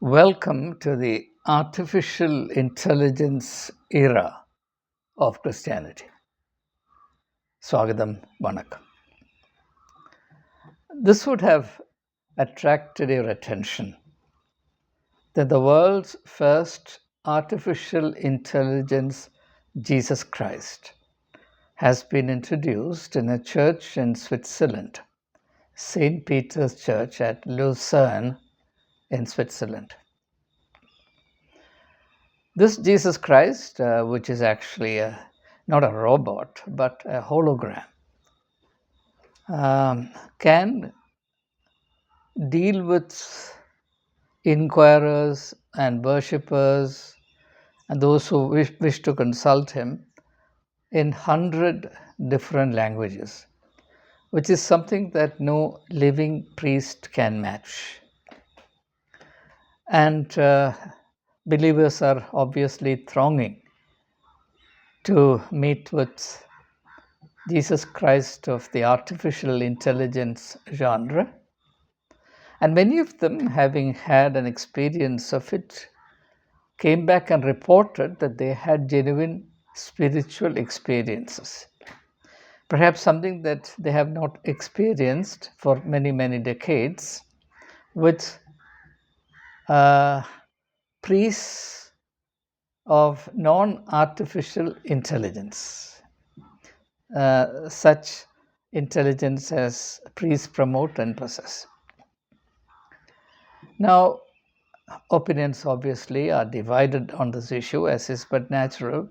Welcome to the artificial intelligence era of Christianity. Swagatham Vanakkam. This would have attracted your attention that the world's first artificial intelligence, Jesus Christ, has been introduced in a church in Switzerland, St. Peter's Church at Lucerne in Switzerland. This Jesus Christ, which is actually not a robot but a hologram, can deal with inquirers and worshippers and those who wish to consult him in 100 different languages, which is something that no living priest can match. And believers are obviously thronging to meet with Jesus Christ of the artificial intelligence genre. And many of them, having had an experience of it, came back and reported that they had genuine spiritual experiences. Perhaps something that they have not experienced for many, many decades with priests of non artificial intelligence, such intelligence as priests promote and possess. Now, opinions obviously are divided on this issue, as is but natural.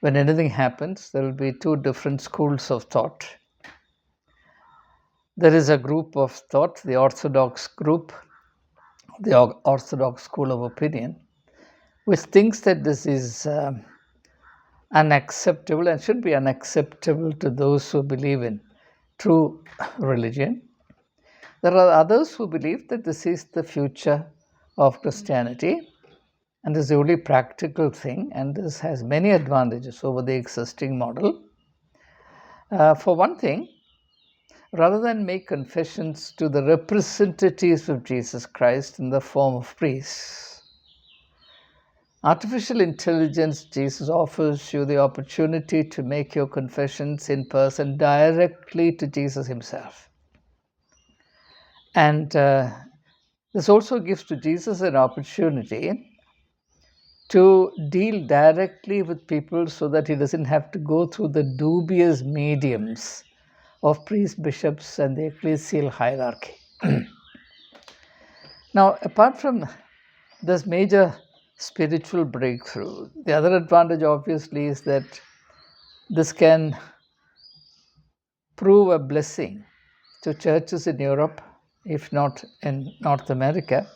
When anything happens, there will be two different schools of thought. There is a group of thought, the Orthodox group, the Orthodox school of opinion, which thinks that this is unacceptable and should be unacceptable to those who believe in true religion. There are others who believe that this is the future of Christianity and this is the only practical thing, and this has many advantages over the existing model. For one thing, rather than make confessions to the representatives of Jesus Christ in the form of priests, artificial intelligence Jesus offers you the opportunity to make your confessions in person directly to Jesus himself. And this also gives to Jesus an opportunity to deal directly with people so that he doesn't have to go through the dubious mediums of priests, bishops, and the ecclesial hierarchy. Now, apart from this major spiritual breakthrough, the other advantage obviously is that this can prove a blessing to churches in Europe, if not in North America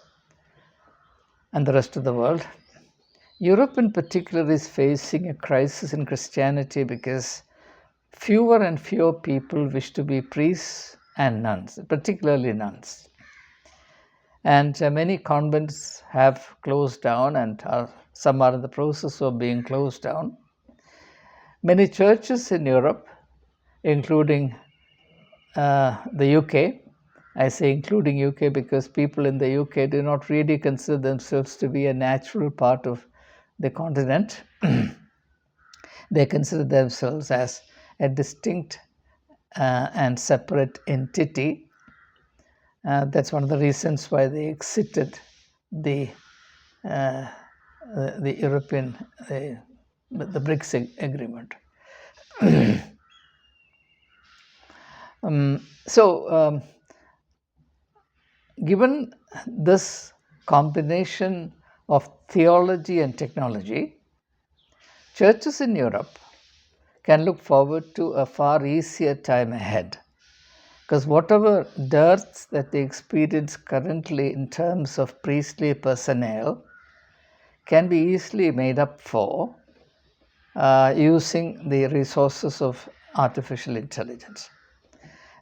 and the rest of the world. Europe in particular is facing a crisis in Christianity because fewer and fewer people wish to be priests and nuns, particularly nuns. And many convents have closed down, and some are in the process of being closed down. Many churches in Europe, including the UK, I say including UK because people in the UK do not really consider themselves to be a natural part of the continent. They consider themselves as a distinct and separate entity. That's one of the reasons why they exited the European, the BRICS agreement. Given this combination of theology and technology, churches in Europe can look forward to a far easier time ahead, because whatever dearths that they experience currently in terms of priestly personnel can be easily made up for using the resources of artificial intelligence.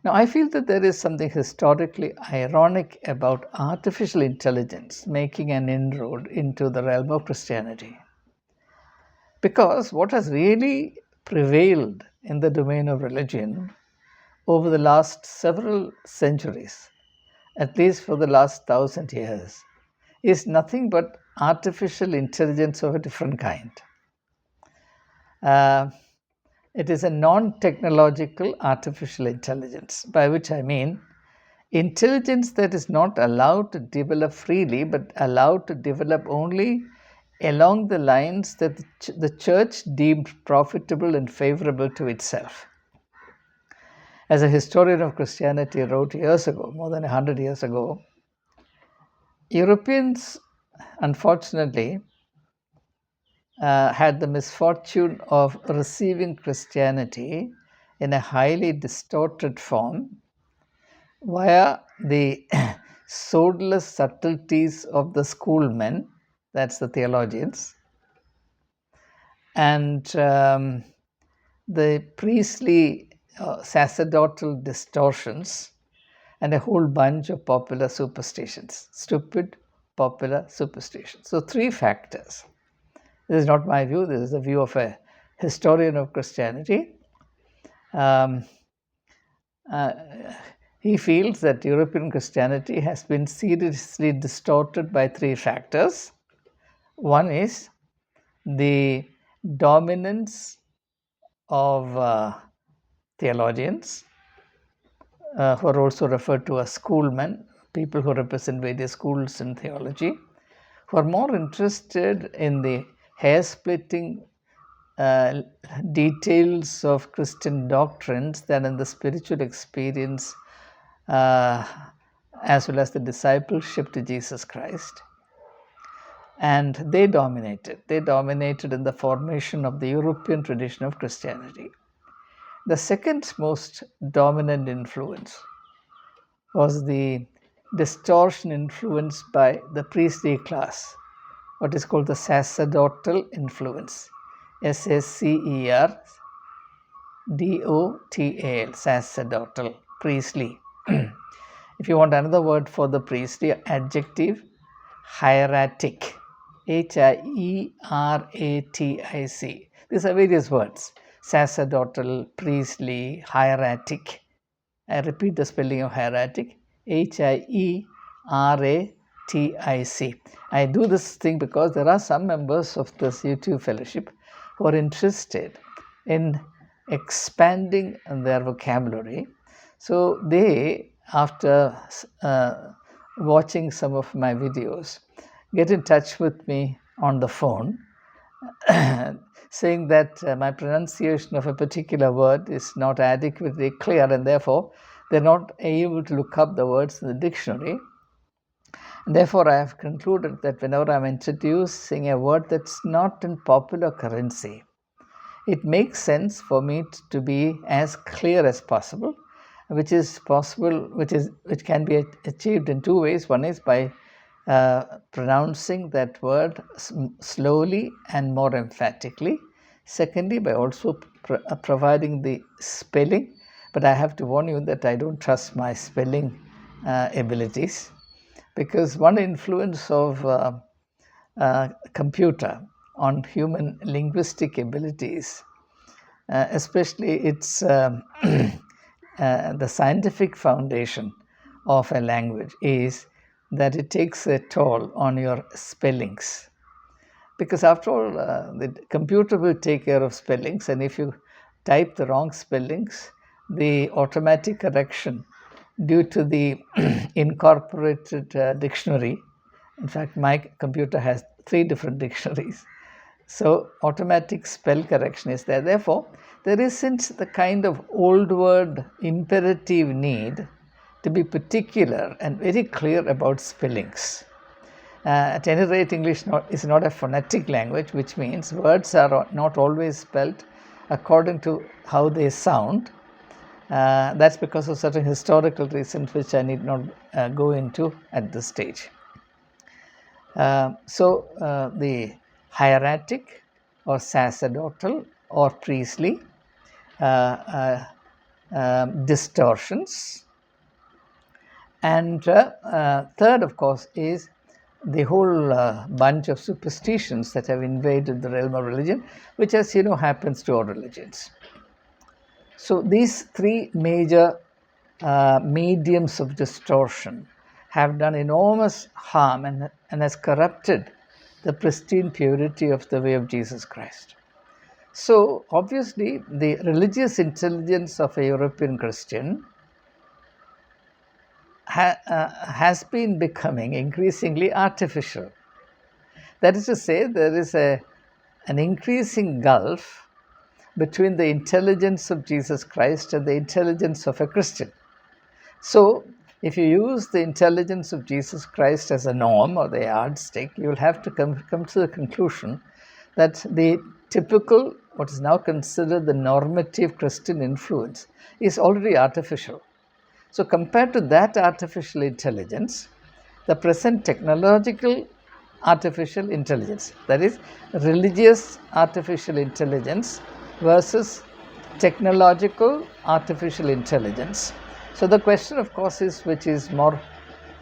Now, I feel that there is something historically ironic about artificial intelligence making an inroad into the realm of Christianity. Because what has really prevailed in the domain of religion over the last several centuries, at least for the last 1,000 years, is nothing but artificial intelligence of a different kind. It is a non-technological artificial intelligence, by which I mean intelligence that is not allowed to develop freely, but allowed to develop only along the lines that the church deemed profitable and favorable to itself. As a historian of Christianity wrote years ago, more than 100 years ago, Europeans, unfortunately, had the misfortune of receiving Christianity in a highly distorted form via the soulless subtleties of the schoolmen, that's the theologians, and the priestly sacerdotal distortions, and a whole bunch of popular superstitions, stupid popular superstitions. So, three factors. This is not my view, this is the view of a historian of Christianity. He feels that European Christianity has been seriously distorted by three factors. One is the dominance of theologians, who are also referred to as schoolmen, people who represent various schools in theology, who are more interested in the hair-splitting details of Christian doctrines than in the spiritual experience as well as the discipleship to Jesus Christ. And they dominated in the formation of the European tradition of Christianity. The second most dominant influence was the distortion influenced by the priestly class, what is called the sacerdotal influence, SACER DOTAL, sacerdotal, priestly. If you want another word for the priestly, adjective, hieratic, HIERATIC. These are various words: sacerdotal, priestly, hieratic. I repeat the spelling of hieratic, HIERATIC. I do this thing because there are some members of this YouTube fellowship who are interested in expanding their vocabulary. So they, after watching some of my videos, get in touch with me on the phone saying that my pronunciation of a particular word is not adequately clear, and therefore they're not able to look up the words in the dictionary. And therefore, I have concluded that whenever I'm introducing a word that's not in popular currency, it makes sense for me to be as clear as possible, which can be achieved in two ways. One is by pronouncing that word slowly and more emphatically. Secondly, by also providing the spelling. But I have to warn you that I don't trust my spelling abilities, because one influence of computer on human linguistic abilities, especially its the scientific foundation of a language, is that it takes a toll on your spellings. Because after all, the computer will take care of spellings, and if you type the wrong spellings, the automatic correction due to the incorporated dictionary, in fact my computer has 3 different dictionaries, so automatic spell correction is there. Therefore, there isn't the kind of old word imperative need to be particular and very clear about spellings. At any rate, English is not a phonetic language, which means words are not always spelled according to how they sound. That's because of certain historical reasons which I need not go into at this stage. So the hieratic or sacerdotal or priestly distortions, and third, of course, is the whole bunch of superstitions that have invaded the realm of religion, which, as you know, happens to all religions. So these 3 major mediums of distortion have done enormous harm and has corrupted the pristine purity of the way of Jesus Christ. So, obviously, the religious intelligence of a European Christian has been becoming increasingly artificial. That is to say, there is an increasing gulf between the intelligence of Jesus Christ and the intelligence of a Christian. So, if you use the intelligence of Jesus Christ as a norm or the yardstick, you will have to come to the conclusion that the typical, what is now considered the normative Christian influence, is already artificial. So, compared to that artificial intelligence, the present technological artificial intelligence, that is, religious artificial intelligence versus technological artificial intelligence. So, the question, of course, is which is more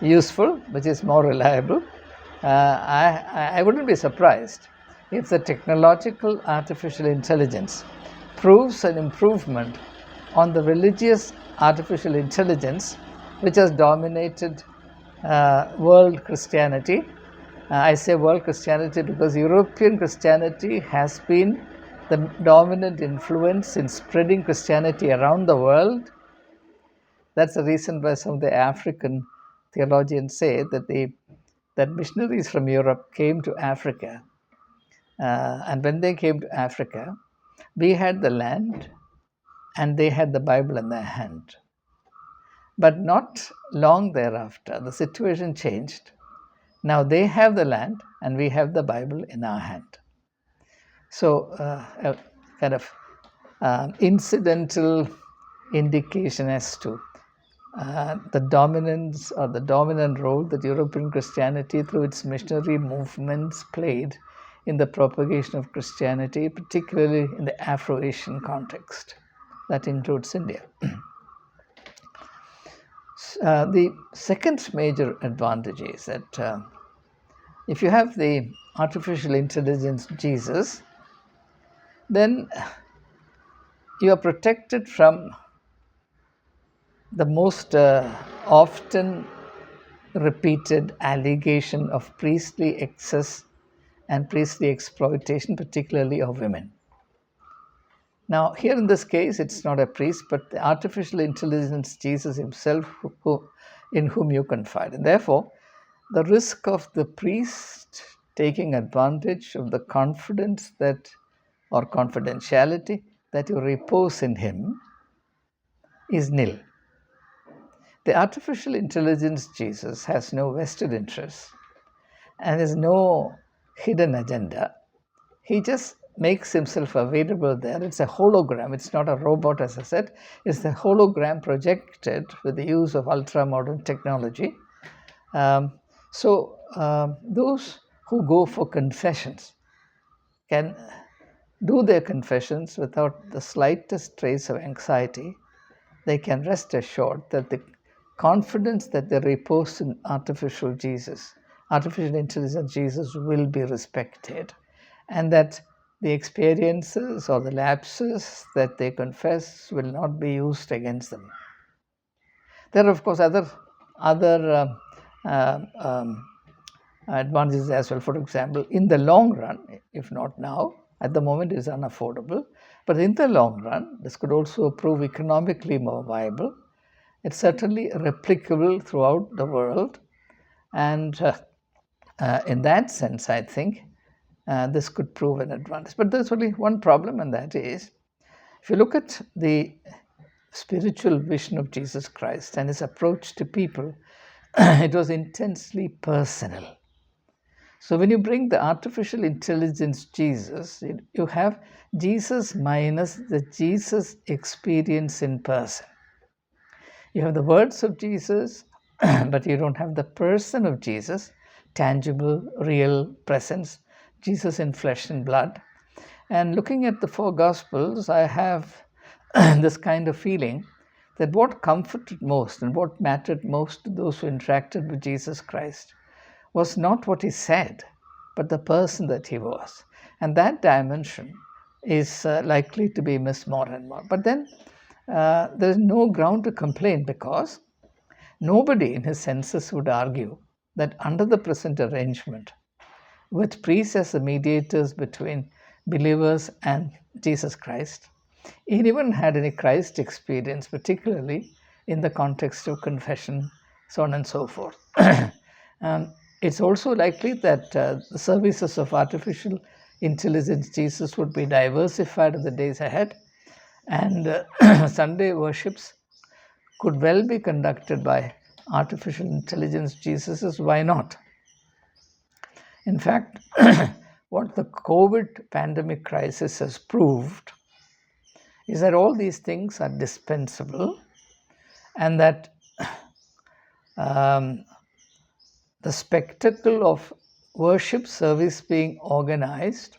useful, which is more reliable. I wouldn't be surprised if the technological artificial intelligence proves an improvement on the religious artificial intelligence which has dominated world Christianity. I say world Christianity because European Christianity has been the dominant influence in spreading Christianity around the world. That's the reason why some of the African theologians say that missionaries from Europe came to Africa. And when they came to Africa, we had the land and they had the Bible in their hand. But not long thereafter, the situation changed. Now they have the land and we have the Bible in our hand. So, a kind of incidental indication as to the dominance or the dominant role that European Christianity, through its missionary movements, played in the propagation of Christianity, particularly in the Afro-Asian context. That includes India. The second major advantage is that if you have the artificial intelligence Jesus, then you are protected from the most often repeated allegation of priestly excess and priestly exploitation, particularly of women. Now, here in this case, it's not a priest, but the artificial intelligence Jesus himself in whom you confide. And therefore, the risk of the priest taking advantage of the confidence that or confidentiality that you repose in him is nil. The artificial intelligence Jesus has no vested interest and has no hidden agenda. He just makes himself available there. It's a hologram. It's not a robot, as I said. It's the hologram projected with the use of ultra-modern technology. Those who go for confessions can do their confessions without the slightest trace of anxiety. They can rest assured that the confidence that they repose in artificial intelligence Jesus will be respected, and that the experiences or the lapses that they confess will not be used against them. There are, of course, other advantages as well. For example, in the long run, if not now, at the moment it is unaffordable, but in the long run, this could also prove economically more viable. It's certainly replicable throughout the world, and in that sense, I think this could prove an advantage. But there's only one problem, and that is, if you look at the spiritual vision of Jesus Christ and his approach to people, it was intensely personal. So when you bring the artificial intelligence Jesus, you have Jesus minus the Jesus experience in person. You have the words of Jesus, but you don't have the person of Jesus, tangible, real presence, Jesus in flesh and blood. And looking at the four Gospels, I have this kind of feeling that what comforted most and what mattered most to those who interacted with Jesus Christ was not what he said, but the person that he was. And that dimension is likely to be missed more and more. But then there is no ground to complain, because Nobody in his senses would argue that under the present arrangement, with priests as the mediators between believers and Jesus Christ, anyone had any Christ experience, particularly in the context of confession, so on and so forth. It's also likely that the services of artificial intelligence Jesus would be diversified in the days ahead, and Sunday worships could well be conducted by artificial intelligence Jesuses. Why not? In fact, what the COVID pandemic crisis has proved is that all these things are dispensable, and that the spectacle of worship service being organized,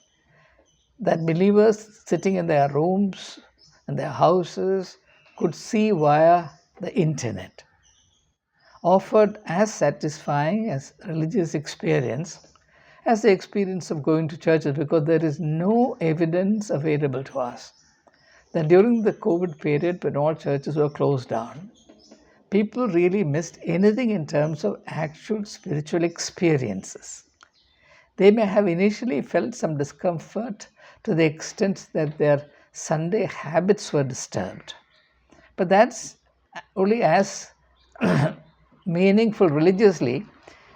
that believers sitting in their rooms and their houses could see via the internet, offered as satisfying as religious experience as the experience of going to churches, because there is no evidence available to us that during the COVID period, when all churches were closed down, people really missed anything in terms of actual spiritual experiences. They may have initially felt some discomfort to the extent that their Sunday habits were disturbed, but that's only as meaningful religiously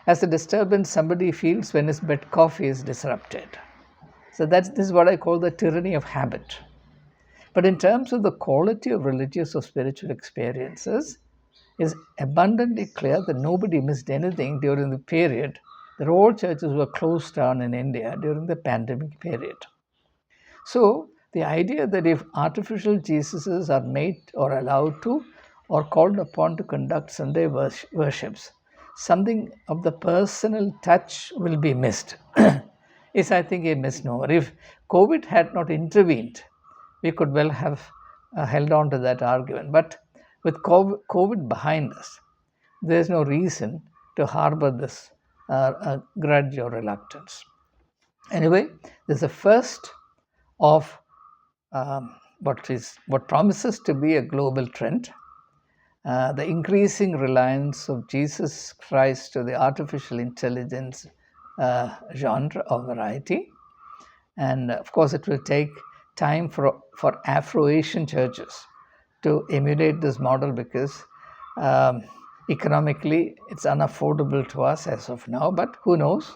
as the disturbance somebody feels when his bed coffee is disrupted. So this is what I call the tyranny of habit. But in terms of the quality of religious or spiritual experiences, it's abundantly clear that nobody missed anything during the period that all churches were closed down in India during the pandemic period. So the idea that if artificial Jesuses are made or allowed to or called upon to conduct Sunday worships, something of the personal touch will be missed is, I think, a misnomer. If COVID had not intervened, we could well have held on to that argument. But with COVID behind us, there is no reason to harbor this grudge or reluctance. Anyway, this is the first of what promises to be a global trend. The increasing reliance of Jesus Christ to the artificial intelligence genre or variety. And of course, it will take time for Afro-Asian churches to emulate this model, because economically it's unaffordable to us as of now. But who knows?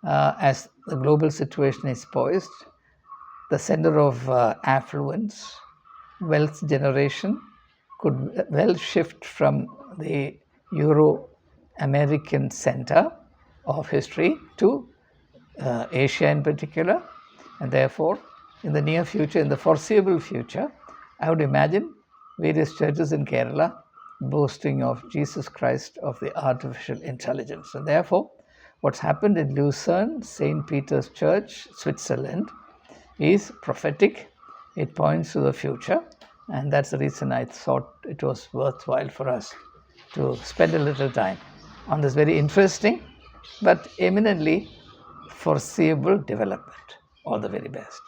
As the global situation is poised, the center of affluence, wealth generation could well shift from the Euro-American center of history to Asia in particular. And therefore, in the near future, in the foreseeable future, I would imagine various churches in Kerala boasting of Jesus Christ of the artificial intelligence. And therefore, what's happened in Lucerne, St. Peter's Church, Switzerland, is prophetic. It points to the future. And that's the reason I thought it was worthwhile for us to spend a little time on this very interesting but eminently foreseeable development. All the very best.